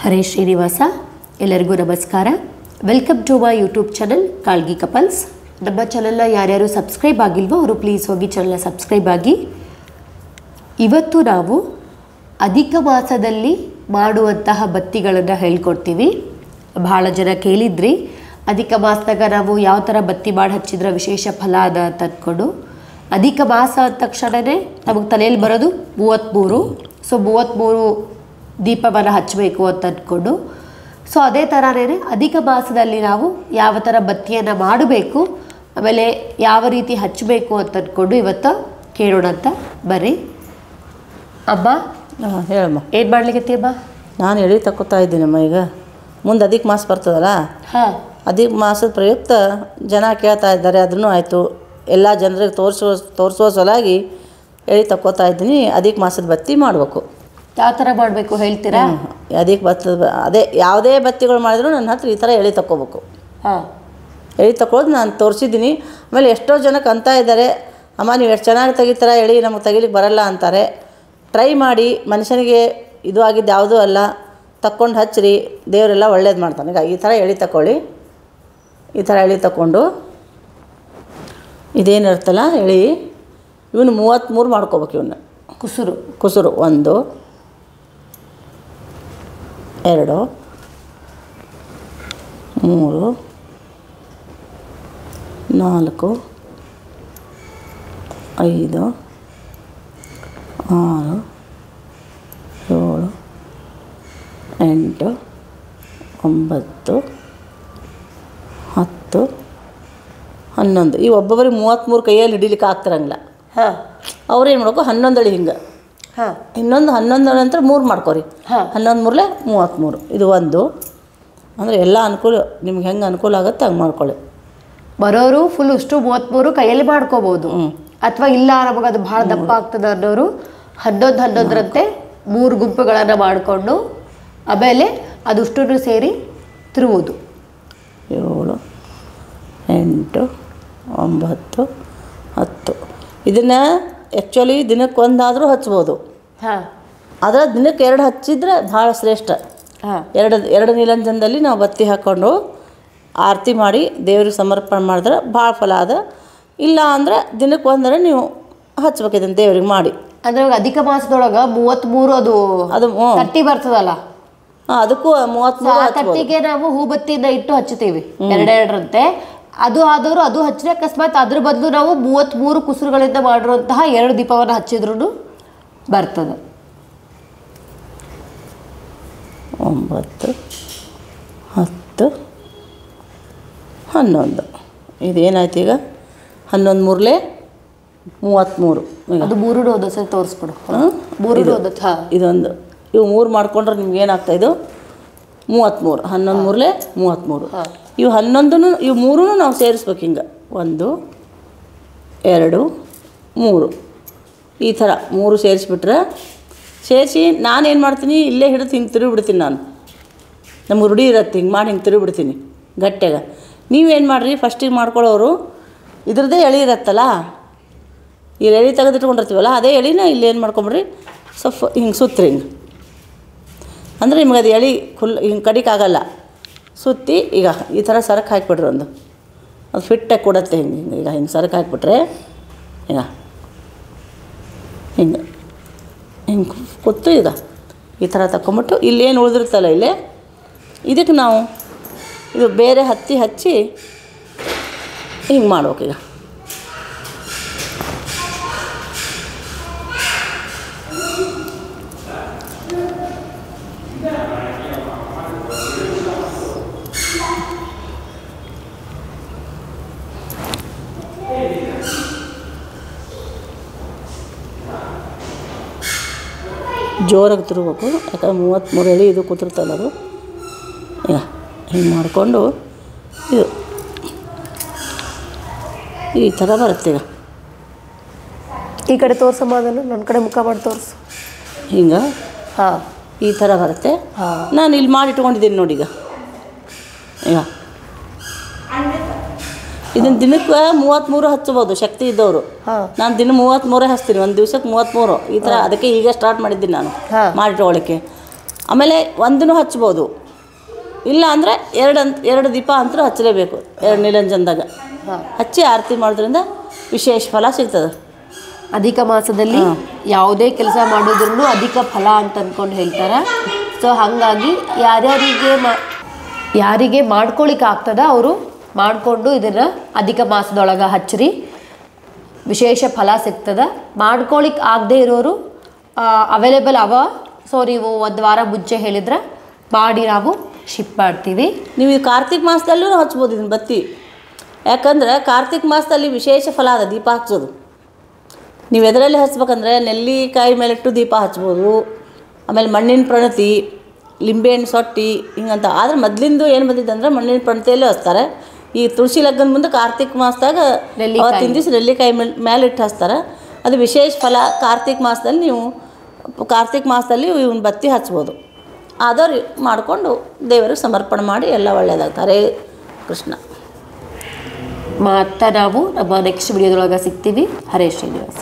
ಹರೇ ಶ್ರೀನಿವಾಸ. ಎಲ್ಲರಿಗೂ ನಮಸ್ಕಾರ. Welcome to my YouTube channel Kalgi couples. ನಮ್ಮ ಚಾನಲ್ನ ಯಾರ್ಯಾರು ಸಬ್ಸ್ಕ್ರೈಬ್ ಆಗಿಲ್ವೋ ಅವರು ಪ್ಲೀಸ್ ಹೋಗಿ ಚಾನಲ್ನ ಸಬ್ಸ್ಕ್ರೈಬ್ ಆಗಿ. ಇವತ್ತು ನಾವು ಅಧಿಕ ಮಾಸದಲ್ಲಿ ಮಾಡುವಂತಹ ಬತ್ತಿಗಳನ್ನು ಹೇಳ್ಕೊಡ್ತೀವಿ. ಭಾಳ ಜನ ಕೇಳಿದ್ರಿ ಅಧಿಕ ಮಾಸದಾಗ ನಾವು ಯಾವ ಥರ ಬತ್ತಿ ಮಾಡಿ ಹಚ್ಚಿದ್ರೆ ವಿಶೇಷ ಫಲ ಅದ ಅಂತ ಅಂದ್ಕೊಂಡು. ಅಧಿಕ ಮಾಸ ಅಂದ ತಕ್ಷಣವೇ ನಮಗೆ ತಲೆಯಲ್ಲಿ ಬರೋದು 33. ಸೊ 33 ದೀಪವನ್ನು ಹಚ್ಚಬೇಕು ಅಂತ ಅಂದ್ಕೊಂಡು. ಸೊ ಅದೇ ಥರನೇ ಅಧಿಕ ಮಾಸದಲ್ಲಿ ನಾವು ಯಾವ ಥರ ಬತ್ತಿಯನ್ನು ಮಾಡಬೇಕು, ಆಮೇಲೆ ಯಾವ ರೀತಿ ಹಚ್ಚಬೇಕು ಅಂತ ಅಂದ್ಕೊಂಡು ಇವತ್ತು ಕೇಳೋಣ ಅಂತ ಬರ್ರಿ. ಅಮ್ಮ ಹೇಳಮ್ಮ, ಏನು ಮಾಡ್ಲಿಕ್ಕೆ ಅಮ್ಮ? ನಾನು ಎಳಿ ತಕ್ಕೋತಾ ಇದ್ದೀನಮ್ಮ. ಈಗ ಮುಂದೆ ಅಧಿಕ ಮಾಸ ಬರ್ತದಲ್ಲ, ಹಾಂ, ಅಧಿಕ ಮಾಸದ ಪ್ರಯುಕ್ತ ಜನ ಕೇಳ್ತಾ ಇದ್ದಾರೆ. ಅದನ್ನು ಆಯಿತು, ಎಲ್ಲ ಜನರಿಗೆ ತೋರಿಸುವ ಸಲುವಾಗಿ ಎಳಿ ತಕ್ಕೋತಾ ಇದ್ದೀನಿ. ಅಧಿಕ ಮಾಸದ ಬತ್ತಿ ಮಾಡಬೇಕು. ಯಾವ ಥರ ಮಾಡಬೇಕು ಹೇಳ್ತೀರಾ? ಅಧಿಕ ಬತ್ತದ ಅದೇ ಯಾವುದೇ ಬತ್ತಿಗಳು ಮಾಡಿದ್ರು ನನ್ನ ಹತ್ರ ಈ ಥರ ಎಳಿ ತಕ್ಕೋಬೇಕು. ಹಾಂ, ಎಳಿ ತಗೊಳ್ಳೋದು ನಾನು ತೋರಿಸಿದ್ದೀನಿ. ಆಮೇಲೆ ಎಷ್ಟೋ ಜನಕ್ಕೆ ಅಂತ ಇದ್ದಾರೆ, ಅಮ್ಮ ನೀವು ಎಷ್ಟು ಚೆನ್ನಾಗಿ ತೆಗಿತೀರ, ಎಳಿ ನಮಗೆ ತೆಗಿಲಿಕ್ಕೆ ಬರಲ್ಲ ಅಂತಾರೆ. ಟ್ರೈ ಮಾಡಿ, ಮನುಷ್ಯನಿಗೆ ಇದು ಆಗಿದ್ದು ಯಾವುದೂ ಅಲ್ಲ, ತಕ್ಕೊಂಡು ಹಚ್ಚಿರಿ, ದೇವರೆಲ್ಲ ಒಳ್ಳೇದು ಮಾಡ್ತಾನೆ. ಈಗ ಈ ಥರ ಎಳಿ ತಗೊಳ್ಳಿ. ಈ ಥರ ಎಳಿ ತಗೊಂಡು ಇದೇನಿರ್ತಲ್ಲ ಎಳಿ, ಇವನು 33 ಮಾಡ್ಕೋಬೇಕು. ಇವನ್ನ ಕುಸುರು 1 2 3 4 5 6 7 8 9 10 11. ಈ ಒಬ್ಬೊಬ್ಬರಿಗೆ 33 ಕೈಯಲ್ಲಿ ಹಿಡಿಲಿಕ್ಕೆ ಆಗ್ತಿರಂಗಿಲ್ಲ. ಹಾಂ, ಅವ್ರು ಏನು ಮಾಡ್ಬೇಕು, 11 ಅಡಿ ಹಿಂಗೆ, ಹಾಂ, ಇನ್ನೊಂದು 11 ನಂತರ 3 ಮಾಡ್ಕೊರಿ. 11 ಮೂರಲೆ 33. ಇದು 1. ಅಂದರೆ ಎಲ್ಲ ಅನುಕೂಲ, ನಿಮ್ಗೆ ಹೆಂಗೆ ಅನುಕೂಲ ಆಗುತ್ತೆ ಹಂಗೆ ಮಾಡ್ಕೊಳ್ಳಿ. ಬರೋರು ಫುಲ್ ಅಷ್ಟು 33 ಕೈಯಲ್ಲಿ ಮಾಡ್ಕೋಬೋದು. ಅಥವಾ ಇಲ್ಲ ನಮಗೆ ಅದು ಭಾಳ ದಪ್ಪ ಆಗ್ತದೆ ಅನ್ನೋರು 11ರಂತೆ 3 ಗುಂಪುಗಳನ್ನು ಮಾಡಿಕೊಂಡು ಆಮೇಲೆ ಅದಷ್ಟು ಸೇರಿ ತಿರುವುದು. 7 8 9 10. ಇದನ್ನು ಆ್ಯಕ್ಚುಲಿ ದಿನಕ್ಕೆ ಒಂದಾದರೂ ಹಚ್ಬೋದು. ಹಾಂ, ಆದರೆ ದಿನಕ್ಕೆ 2 ಹಚ್ಚಿದ್ರೆ ಭಾಳ ಶ್ರೇಷ್ಠ. ಹಾಂ, ಎರಡು ನೀಲಂಜನದಲ್ಲಿ ನಾವು ಬತ್ತಿ ಹಾಕ್ಕೊಂಡು ಆರತಿ ಮಾಡಿ ದೇವ್ರಿಗೆ ಸಮರ್ಪಣೆ ಮಾಡಿದ್ರೆ ಭಾಳ ಫಲ ಅದ. ಇಲ್ಲ ಅಂದರೆ ದಿನಕ್ಕೆ ಒಂದರೆ ನೀವು ಹಚ್ಬೇಕು ಇದನ್ನು ದೇವ್ರಿಗೆ ಮಾಡಿ. ಅಂದರೆ ಅಧಿಕ ಮಾಸದೊಳಗೆ 33 ಅದು ತಟ್ಟಿ ಬರ್ತದಲ್ಲ, ಅದಕ್ಕೂ 33 ತಟ್ಟಿಗೆ ನಾವು ಹೂ ಬತ್ತಿನ ಇಟ್ಟು ಹಚ್ಚುತ್ತೀವಿ 2-2ರಂತೆ. ಅದು ಆದವರು ಅದು ಹಚ್ಚಿದ್ರೆ ಅಕಸ್ಮಾತ್ ಅದ್ರ ಬದಲು ನಾವು 33 ಕುಸುರುಗಳಿಂದ ಮಾಡಿರುವಂತಹ 2 ದೀಪವನ್ನು ಹಚ್ಚಿದ್ರೂ ಬರ್ತದೆ. 9 10 11. ಇದೇನಾಯ್ತು ಈಗ? 11 ಮೂರಲೆ 33. ಅದು 3 ಓದೋ ಸರಿ ತೋರಿಸ್ಬಿಡು. 3 ಓದತ್. ಹಾಂ, ಇದೊಂದು ಇವು 3 ಮಾಡ್ಕೊಂಡ್ರೆ ನಿಮ್ಗೆ ಏನಾಗ್ತಾ ಇದು 33. 11 ಮೂರಲೆ 33. ಇವು 11 ಇವು 3 ನಾವು ಸೇರಿಸ್ಬೇಕು. ಹಿಂಗೆ 1 2 3 ಈ ಥರ 3 ಸೇರಿಸ್ಬಿಟ್ರೆ, ಸೇರಿಸಿ ನಾನೇನು ಮಾಡ್ತೀನಿ, ಇಲ್ಲೇ ಹಿಡಿದು ಹಿಂಗೆ ತಿರುಗಿಬಿಡ್ತೀನಿ. ನಾನು ನಮ್ಗೆ ರೂಢಿ ಇರತ್ತೆ, ಹಿಂಗೆ ಮಾಡಿ ಹಿಂಗೆ ತಿರುಗಿಬಿಡ್ತೀನಿ ಗಟ್ಟಿಯಾಗ. ನೀವೇನು ಮಾಡಿರಿ, ಫಸ್ಟಿಗೆ ಮಾಡ್ಕೊಳ್ಳೋರು ಇದ್ರದ್ದೇ ಎಳೆ ಇರತ್ತಲ್ಲ, ಈ ಎಳೆ ತೆಗೆದಿಟ್ಕೊಂಡಿರ್ತೀವಲ್ಲ, ಅದೇ ಎಳೆನ ಇಲ್ಲಿ ಏನು ಮಾಡ್ಕೊಂಬಿಡ್ರಿ, ಸ್ವಲ್ಪ ಹಿಂಗೆ ಸುತ್ತಿರಿ. ಹಿಂಗೆ ಅಂದರೆ ನಿಮ್ಗೆ ಅದು ಎಳೆ ಹಿಂಗೆ ಕಡಿಕಾಗಲ್ಲ. ಸುತ್ತಿ ಈಗ ಈ ಥರ ಸರಕು ಹಾಕಿಬಿಡ್ರಿ. ಅದು ಫಿಟ್ಟಾಗಿ ಕೊಡುತ್ತೆ. ಹಿಂಗೆ ಈಗ ಹಿಂಗೆ ಸರಕು ಹಾಕಿಬಿಟ್ರೆ ಈಗ ಹಿಂಗೆ ಕೂತು ಈಗ ಈ ಥರ ತಗೊಂಬಿಟ್ಟು ಇಲ್ಲೇನು ಉಳಿದಿರ್ತಲ್ಲ ಇಲ್ಲೇ, ಇದಕ್ಕೆ ನಾವು ಇದು ಬೇರೆ ಹತ್ತಿ ಹಚ್ಚಿ ಹಿಂಗೆ ಮಾಡ್ಬೇಕು. ಈಗ ಜೋರಾಗಿ ತಿರುಗಬೇಕು, ಯಾಕಂದ್ರೆ 33 ಎಳೆ ಇದು ಕೂತಿರ್ತಲ್ಲ ಅದು. ಈಗ ಹಿಂಗೆ ಮಾಡಿಕೊಂಡು ಇದು ಈ ಥರ ಬರುತ್ತೆ. ಈಗ ಈ ಕಡೆ ತೋರ್ಸಮ್ಮ, ಅದನ್ನು ನನ್ನ ಕಡೆ ಮುಖ ಮಾಡಿ ತೋರಿಸು. ಹಿಂಗೆ ಹಾಂ, ಈ ಥರ ಬರುತ್ತೆ. ನಾನು ಇಲ್ಲಿ ಮಾಡಿ ಇಟ್ಕೊಂಡಿದ್ದೀನಿ ನೋಡಿ. ಈಗ ಇದನ್ನು ದಿನಕ್ಕೆ 33 ಹಚ್ಬೋದು ಶಕ್ತಿ ಇದ್ದವರು. ನಾನು ದಿನ 33 ಹಚ್ತೀನಿ, ಒಂದು ದಿವ್ಸಕ್ಕೆ 33 ಈ ಥರ. ಅದಕ್ಕೆ ಈಗ ಸ್ಟಾರ್ಟ್ ಮಾಡಿದ್ದೀನಿ ನಾನು ಮಾಡಿಟ್ಕೊಳ್ಳಿಕ್ಕೆ. ಆಮೇಲೆ ಒಂದೂ ಹಚ್ಬೋದು, ಇಲ್ಲ ಅಂದರೆ ಎರಡು ದೀಪ ಅಂತೂ ಹಚ್ಚಲೇಬೇಕು. 2 ನೀಲಂಜನದಾಗ ಹಚ್ಚಿ ಆರತಿ ಮಾಡೋದ್ರಿಂದ ವಿಶೇಷ ಫಲ ಸಿಗ್ತದೆ. ಅಧಿಕ ಮಾಸದಲ್ಲಿ ಯಾವುದೇ ಕೆಲಸ ಮಾಡಿದ್ರೂ ಅಧಿಕ ಫಲ ಅಂತ ಅಂದ್ಕೊಂಡು ಹೇಳ್ತಾರೆ. ಸೊ ಹಾಗಾಗಿ ಯಾರಿಗೆ ಮಾಡ್ಕೊಳಿಕ್ಕೆ ಆಗ್ತದ ಅವರು ಮಾಡಿಕೊಂಡು ಇದನ್ನು ಅಧಿಕ ಮಾಸದೊಳಗೆ ಹಚ್ಚಿರಿ, ವಿಶೇಷ ಫಲ ಸಿಗ್ತದೆ. ಮಾಡ್ಕೊಳಿಕ್ಕೆ ಆಗದೆ ಇರೋರು ಅವೈಲೇಬಲ್ ಅವ. ಸೊ ನೀವು 1 ವಾರ ಮುಂಚೆ ಹೇಳಿದ್ರೆ ಮಾಡಿ ನಾವು ಶಿಪ್ ಮಾಡ್ತೀವಿ. ನೀವು ಈ ಕಾರ್ತಿಕ ಮಾಸದಲ್ಲೂ ಹಚ್ಬೋದು ಇದನ್ನು ಬತ್ತಿ. ಯಾಕಂದ್ರೆ ಕಾರ್ತಿಕ ಮಾಸದಲ್ಲಿ ವಿಶೇಷ ಫಲ ಅದ ದೀಪ ಹಚ್ಚೋದು. ನೀವು ಎದರಲ್ಲಿ ಹಚ್ಬೇಕಂದ್ರೆ ನೆಲ್ಲಿಕಾಯಿ ಮೇಲಿಟ್ಟು ದೀಪ ಹಚ್ಬೋದು, ಆಮೇಲೆ ಮಣ್ಣಿನ ಪ್ರಣತಿ, ಲಿಂಬೆಹಣ್ಣು ಸೊಟ್ಟಿ ಹಿಂಗಂತ. ಆದರೆ ಮೊದಲಿಂದು ಏನು ಬಂದಿದೆ ಅಂದರೆ ಮಣ್ಣಿನ ಪ್ರಣತಿಯಲ್ಲೂ ಹಚ್ತಾರೆ. ಈ ತುಳಸಿ ಲಗ್ನದ ಮುಂದೆ ಕಾರ್ತಿಕ ಮಾಸದಾಗ ಅವತ್ತಿನ ದಿವಸ ನೆಲ್ಲಿಕಾಯಿ ಮೇಲಿಟ್ಟು ಹಚ್ತಾರೆ. ಅದು ವಿಶೇಷ ಫಲ. ಕಾರ್ತಿಕ ಮಾಸದಲ್ಲಿ ಇವನ್ನ ಬತ್ತಿ ಹಚ್ಬೋದು. ಆದವ್ರು ಮಾಡಿಕೊಂಡು ದೇವರಿಗೆ ಸಮರ್ಪಣೆ ಮಾಡಿ ಎಲ್ಲ ಒಳ್ಳೆಯದಾಗ್ತಾರೆ. ಕೃಷ್ಣ. ಮತ್ತು ನಾವು ನಮ್ಮ ನೆಕ್ಸ್ಟ್ ವಿಡಿಯೋದೊಳಗೆ ಸಿಗ್ತೀವಿ. ಹರೇ ಶ್ರೀನಿವಾಸ.